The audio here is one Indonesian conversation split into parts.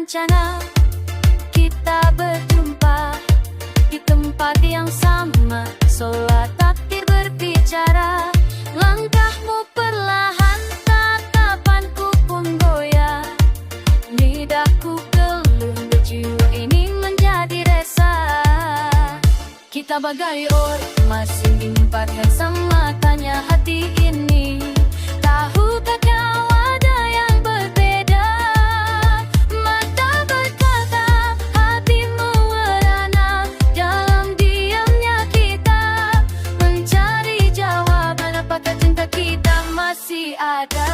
rencana kita berjumpa di tempat yang sama. Seolah takdir berbicara, langkahmu perlahan, tatapanku pun goyah. Lidahku keluh, jiwa ini menjadi resah. Kita bagai orang masing di tempat yang sama, tanya hati ini, tahukah kau ada yang berbeda? Mata berkata, hatimu merana, dalam diamnya kita mencari jawaban, apakah cinta kita masih ada?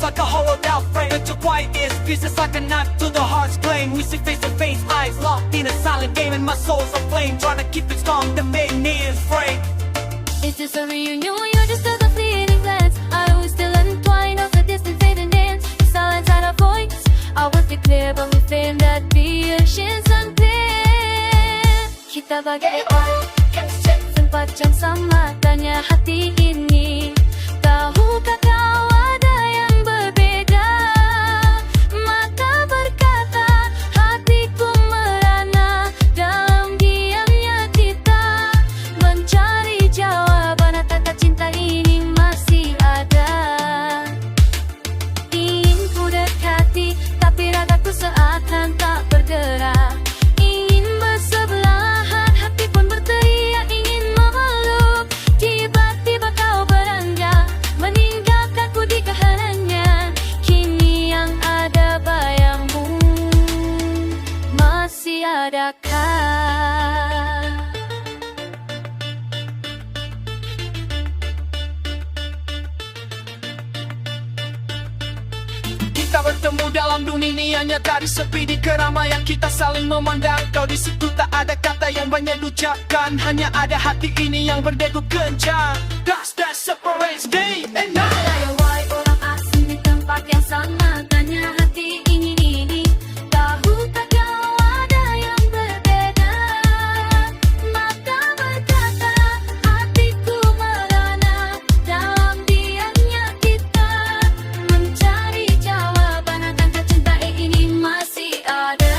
Like a hollowed out frame, but your quiet ears pierces like a knife to the heart's flame. We see face to face, eyes locked in a silent game, and my soul's aflame, trying to keep it strong. The maiden is frayed. Is this a reunion when you're just a fleeting glance? Are we still entwined of the distant fading dance? The silence had a voice, I was clear, but we failed that the ocean's unclear. Kita bagai orang tempat yang sama, tanya hati ini, tahukah kau ada yang berbeda? Mata berkata, hatiku merana, dalam diamnya kita mencari jawaban, apakah cinta ini masih ada? Ingin ku dekati, tapi ragaku seakan tak bergerak. Ingin bersebelahan, hati pun berteriak, ingin memeluk. Tiba-tiba kau beranjak, meninggalkanku di keherangan. Kini yang ada bayangmu, masih adakah? Kita bertemu dalam dunia ini hanya tadi sepi di keramaian, kita saling memandang. Kau di situ tak ada kata yang banyak diucapkan, hanya ada hati ini yang berdegup kencang. Dust that separates day and night. Saya wahai orang asing di tempat yang sama, tanya hati ini, tahukah kau ada yang berbeda? Mata berkata, hatiku merana, dalam diamnya kita mencari jawaban, akankah cinta ini masih ada?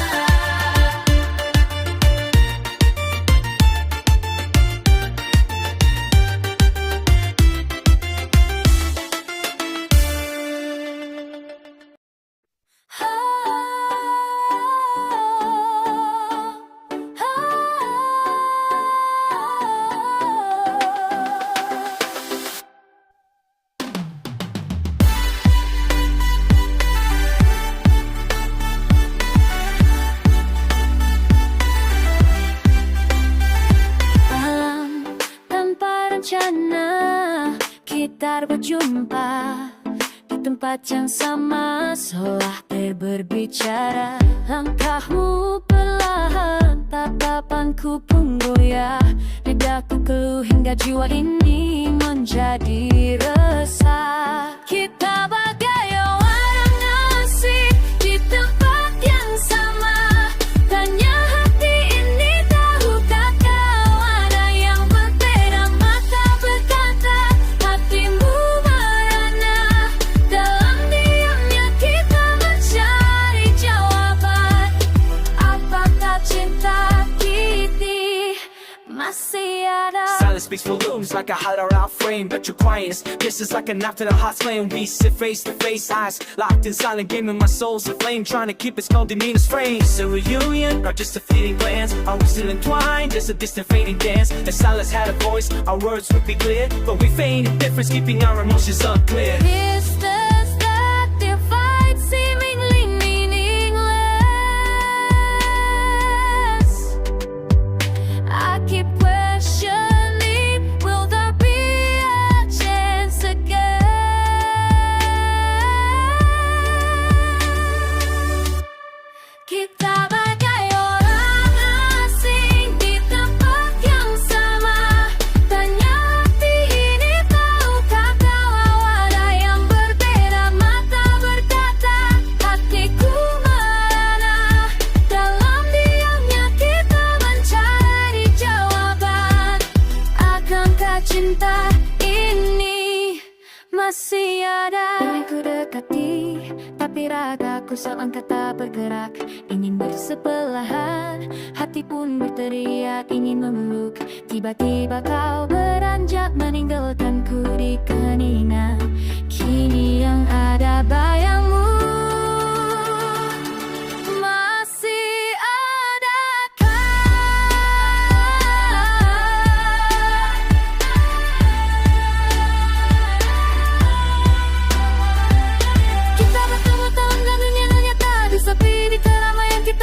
Rencana kita berjumpa di tempat yang sama, seolah berbicara. Langkahmu perlahan, tatapanku pun goyah. Lidahku keluh hingga jiwa ini menjadi resah. Kita bagai orang asing di tempat yang sama, tanya hati ini, tahukah kau ada yang berbeda? Mata berkata, hatimu merana, dalam diamnya kita mencari jawaban, apakah cinta kita masih ada? Silence speaks volumes like a hollowed out frame, but your quietness pierces like a knife to the heart's flame. We sit face to face, eyes locked in silent game, and my soul's aflame, trying to keep its cold demeanor's frame. It's a reunion, not just a fleeting glance. Are we still entwined, just a distant fading dance? The silence had a voice, our words would be clear, but we feign indifference, keeping our emotions unclear. Distance that divides seemingly meaningless. I keep questioning, will there be a chance again? Kita bagai orang asing di tempat yang sama, tanya hati ini, tahu cinta ini masih ada. Ingin ku dekati, tapi ragaku seangkat tak bergerak. Ingin bersebelahan, hati pun berteriak ingin memeluk. Tiba-tiba kau beranjak meninggalkanku di keningan. Kini yang ada bayangmu.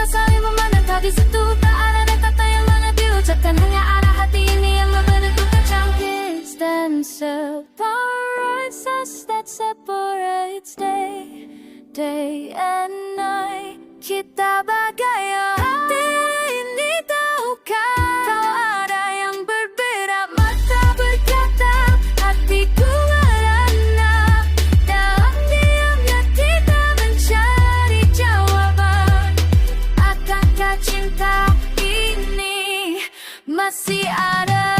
Saling memandang tadi situ tak ada kata yang banyak diucapkan, hanya ada hati ini yang membentuk kecangkis dan separates us, that separates day and night. Kita bagai hati ini, tahukah kau ada yang berbeda. Mata berkata, hatiku merana. Dalam diamnya kita mencari jawaban. Akankah cinta ini masih ada?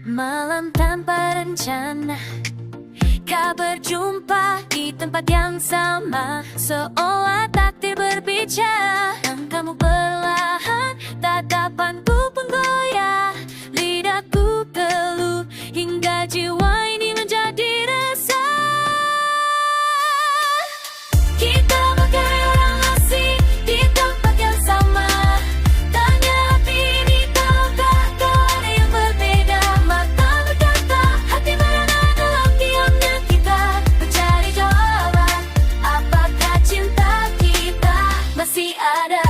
Malam tanpa rencana, kau berjumpa di tempat yang sama, seolah takdir berbicara. Langkahmu perlahan, tatapanku pun goyah. Lidahku keluh, hingga jiwa ini menjadi resah. Kita bagai orang asing di tempat yang sama. Tanya hati ini, tahukah kau ada yang berbeda. Mata berkata, hati merana. Dalam diamnya kita mencari jawaban. Apakah cinta kita masih ada?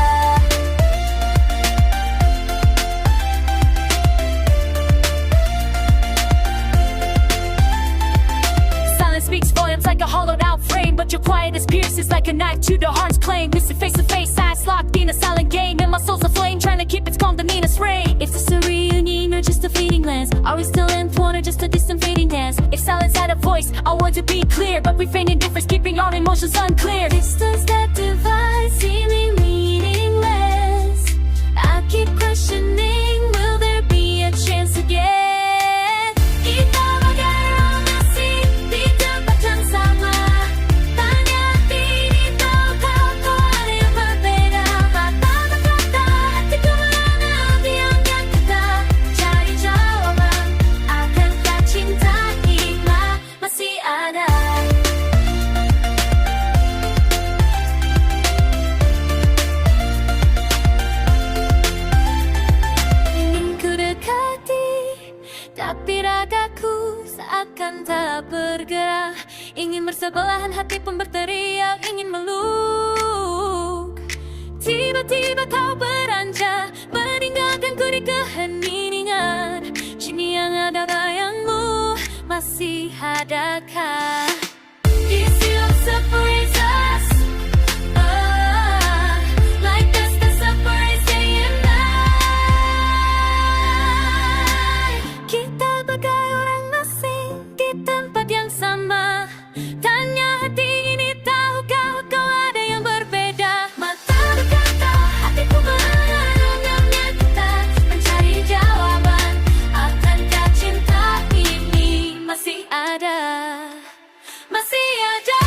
Silence speaks volumes like a hollowed out frame, but your quietness pierces like a knife to the heart's claim. Listen face to face, eyes locked in a silent game, and my soul's aflame, trying to keep its calm, the meanest rain. Is this a reunion or just a fleeting glance? Are we still entwined or just a distant fading dance? If silence had a voice, I want to be clear, but refrain indifference, keeping our emotions unclear. Distance that divides, seeming meaningless. I keep questioning, will there be a chance again? Kita bagai orang asing di tempat yang sama. Tanya hati ini, tahukah kau ada yang berbeda. Mata berkata, hatiku merana. Diamnya kita cari jawaban. Akankah cinta ini masih ada? Ingin ku dekati, tapi ragaku seakan tak bergerak. Ingin bersebelahan, hati pun berteriak ingin meluk. Tiba-tiba kau beranjak meninggalkanku di keheningan. Kini yang ada bayangmu, masih adakah? Is you separates us? Like this that separates day and night. Kita bagai orang asing di tempat yang sama. Tanya hati ini, tahukah kau ada yang berbeda. Mata berkata, hatiku merana. Dalamnya kita mencari jawaban. Akankah cinta ini masih ada? Masih ada.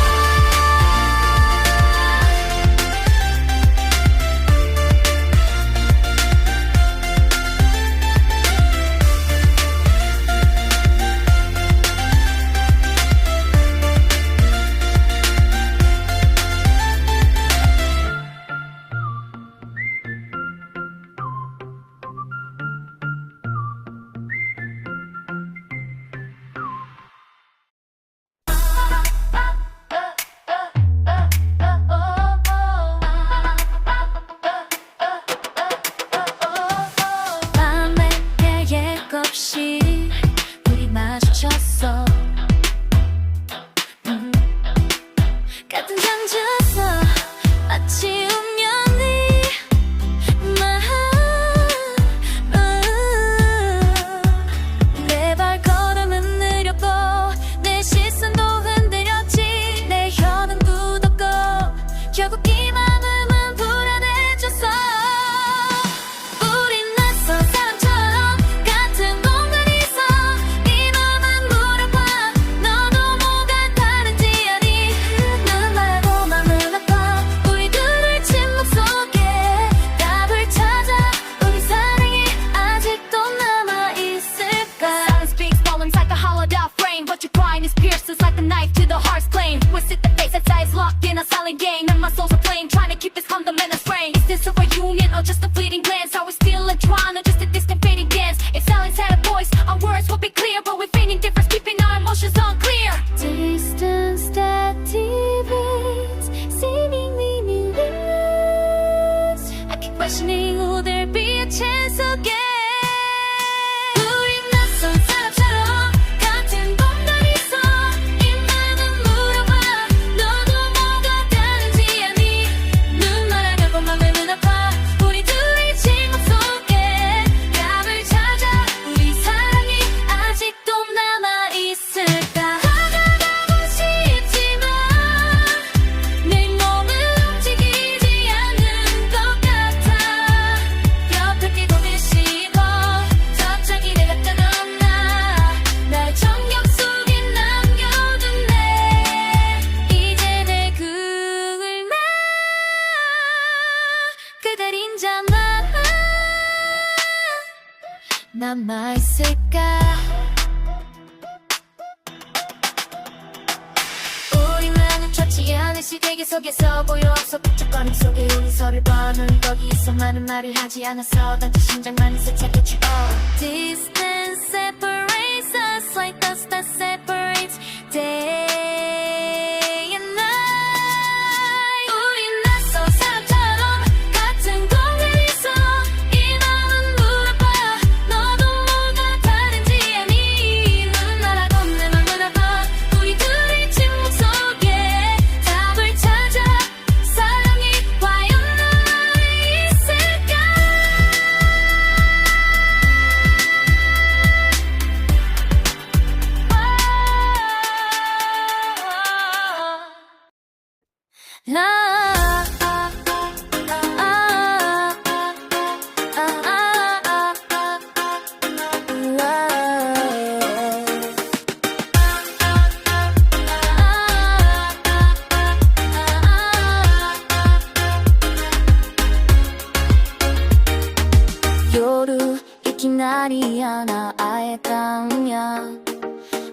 밤에 깨의 없이 우리 마 마주쳤어. 같은 잠자서 마치 운명이 내 발걸음은 느렸고 내 시선도 흔들렸지. 내 혀는 굳었고 결국 이 마음은 불안해졌어. 우린 낯선 사람처럼 같은 공간에서 네 맘은 물어봐. 너도 뭐가 다른지 아니. 눈말고 맘을 아파. 우리들의 침묵 속에 답을 찾아. 우리 사랑이 아직도 남아있을까. Silence speaks volumes like a hollowed out frame, but your crying is pierces like a knife to the heart's flame. Twisted the face that's eyes locked in a silent game, and my soul's a flame trying to keep this fundamental frame. Is this a reunion or just a fleeting glance? Are we still entwined or just a distant fading dance? If silence had a voice, our words would be clear, but we're feigning difference, keeping our emotions unclear. Distance that deviates, seemingly meaningless. I keep questioning, will there be a chance again? 우린 낯선 사람처럼 같은 공간에서 이 맘은 물어봐. 너도 뭐가 다른지 아니. 눈만 감고 맘은 아파. 우리 둘의 침묵 속에 답을 찾아. 우리 사랑이 아직도 남아있을까. 다가가고 싶지만 내 몸은 움직이지 않는 것 같아. 옆에 뛰고 싶어. 갑자기 내가 떠났나. 날 정력 속에 남겨둔네. 이제 내 그을만 그댈 인자만 남아있을까. 우리는 멈췄지 않은 시대기 속에서 보여 없어 북적거림 속에 우리 서로를 보는 거기서 많은 말을 하지 않았어. 단지 심장만 세차겠지. Distance separates us like dust that separates day and night. 우린 낯선 사람처럼 같은 공간에서 이 맘은 물어봐. 너도 뭐가 다른지 아니. 눈 말하고 내 맘을 알아. 우리 둘의 침묵 속에 답을 찾아. 사랑이 과연 남아있을까.夜いきなり穴会えたんや。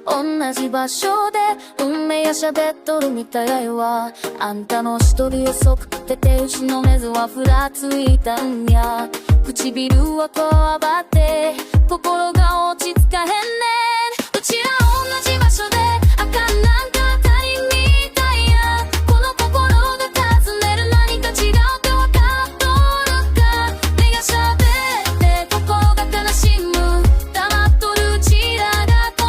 同じ場所で運命や喋っとるみたいわ。あんたの一人遅くて手打ちの目はふらついたんや。唇はこわばって心が落ち着かへんねん。うちら同じ場所であかんなんか当たりみたいや。この心が尋ねる何か違うってわかっとるか。目が喋って心が悲しむ。黙っとるうちらが答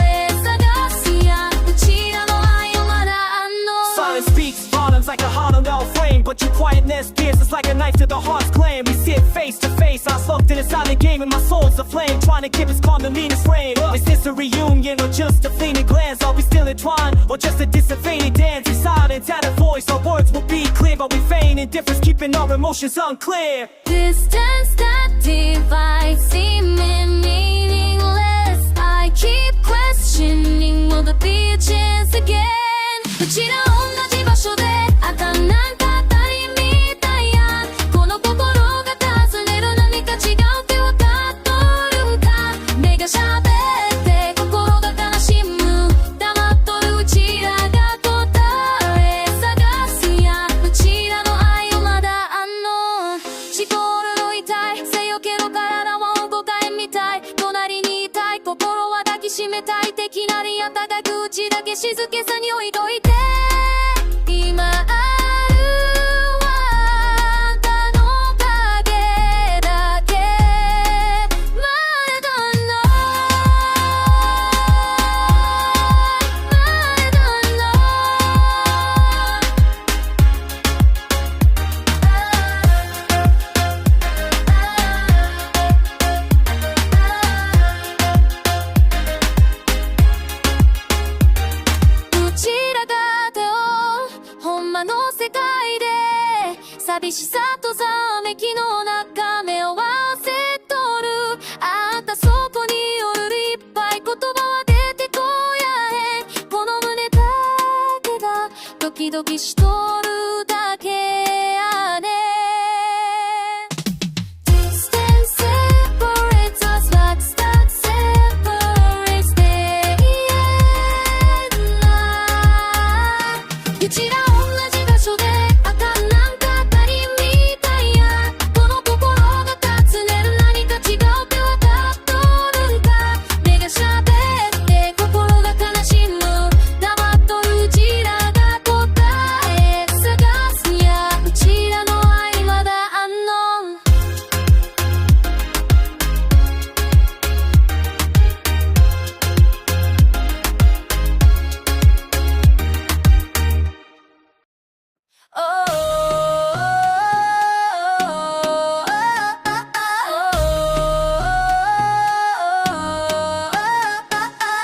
え探すや。うちらの愛をまだあんの。 Silence speaks volumes like a hollowed out frame, but your quietness pierces like a knife to the heart's claim. We sit face to face, eyes locked in a silent game, and my soul's aflame, trying to keep its calm the meanest frame. Is this a reunion or just a fleeting glance? Are we still entwined or just a distant fading dance? It's silence at a voice, our words will be clear, but we feign indifference, keeping our emotions unclear. Distance that divides, seeming meaningless. I keep questioning, will there be a chance again? うちら同じ場所であかんなんか当たりみたいや。この心が尋ねる何か違うってわかっとるか。目が喋って心が悲しむ。黙っとるうちらが答え探すや。うちらの愛をまだあんの。しこるの痛いせよけど体は動かへんみたい。隣にいたい心は抱きしめたい。敵なりやただ口だけ静けさに置いといて。今あるはあんたの影だけ。まだ寂しさとざわめきの中目を合わせとるあんたそこにおるいっぱい言葉は出てこやへんこの胸だけがドキドキしとるだけやねDistance separates us like that separates day and night うちら同じ場所であかんなんか当たりみたいやこの心が尋ねる何か違うってわかっとるんか目が喋って心が悲しむ黙っとるうちらが答え探すんやうちらの愛まだunknown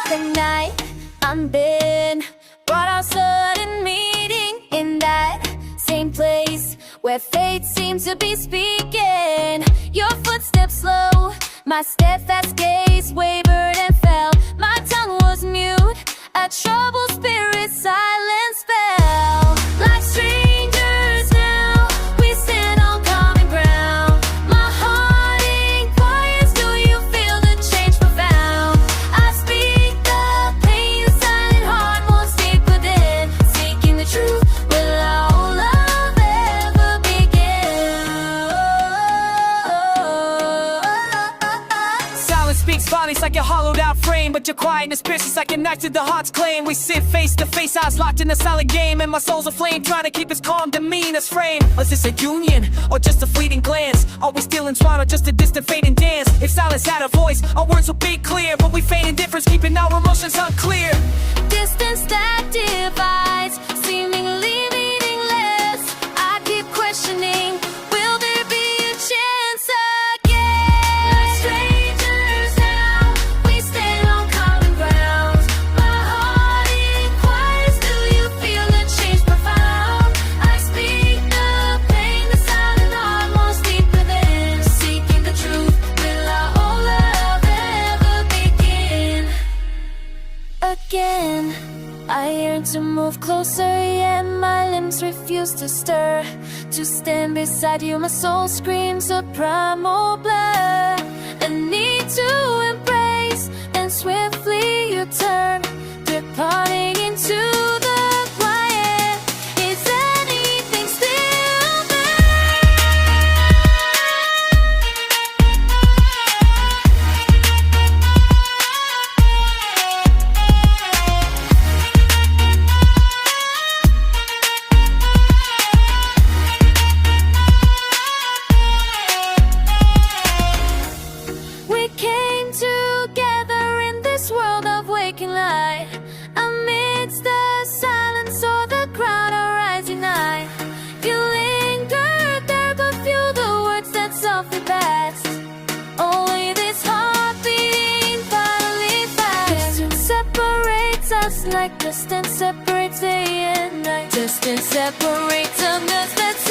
The night I'm been brought our sudden meeting in that same place where fate seems to be speaking. Your footsteps slow, my steadfast gaze wavered and fell. My tongue was mute, a troubled spirit silence fell. Like strangers now, we stand on common ground. My heart inquires, do you feel the change profound? I speak the pain, the silent heart most deep within. Seeking the truth, will our love ever begin? Silence speaks volumes like a hollowed out frame, but your quietness pierces like a knife to the heart's claim. We sit face to face, eyes locked in a silent game, and my soul's aflame, trying to keep its calm demeanor's frame. Is this a union or just a fleeting glance? Are we still entwined or just a distant fading dance? If silence had a voice, our words would be clear, but we feign indifference, keeping our emotions unclear. Distance that divides, seemingly meaningless. I keep questioning, will there be a chance again? Like strangers now, we stand on common ground. My heart inquires, do you feel the change profound? I speak the pain, the silent heart most deep within. Seeking the truth, will our old love ever begin? Again, I yearn to move closer, yet my limbs refuse to stir. To stand beside you, my soul screams a primal blur. A need to embrace, and swiftly you turn, departing into the quiet. Is anything still there? We came together in this world of waking light. Amidst the silence or the crowd are rising high. You lingered there but few the words that softly passed. Only this heart beating finally fast. Distance separates us like distance separates day and night. Distance separates us, that's